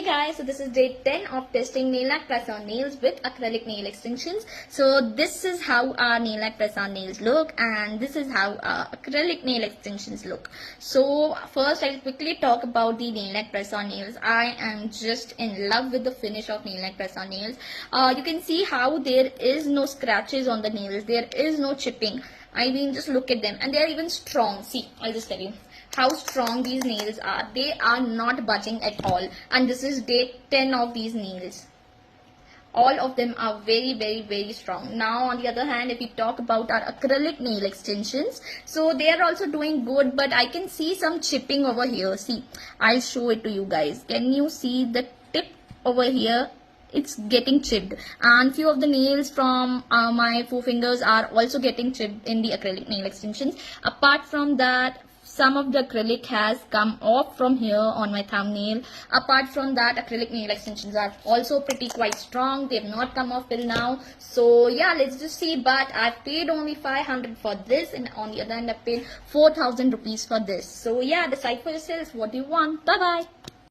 guys, so this is day 10 of testing Nailknack Presson Nails with acrylic nail extensions. So this is how our Nailknack Presson Nails look, and this is how our acrylic nail extensions look. So first I'll quickly talk about the Nailknack Presson Nails. I am just in love with the finish of Nailknack Presson Nails. You can see how there is no scratches on the nails, there is no chipping. I mean, just look at them, and they are even strong. See, I'll just tell you how strong these nails are. They are not budging at all, and this is day 10 of these nails. All of them are very strong. Now on the other hand, if we talk about our acrylic nail extensions, so they are also doing good, but I can see some chipping over here. See, I'll show it to you guys. Can you see the tip over here? It's getting chipped, and few of the nails from my forefingers are also getting chipped in the acrylic nail extensions. Apart from that, some of the acrylic has come off from here on my thumbnail. Apart from that, acrylic nail extensions are also quite strong. They have not come off till now. So yeah, let's just see. But I paid only 500 for this, and on the other hand I paid 4,000 rupees for this. So yeah, decide for yourselves what do you want. Bye bye.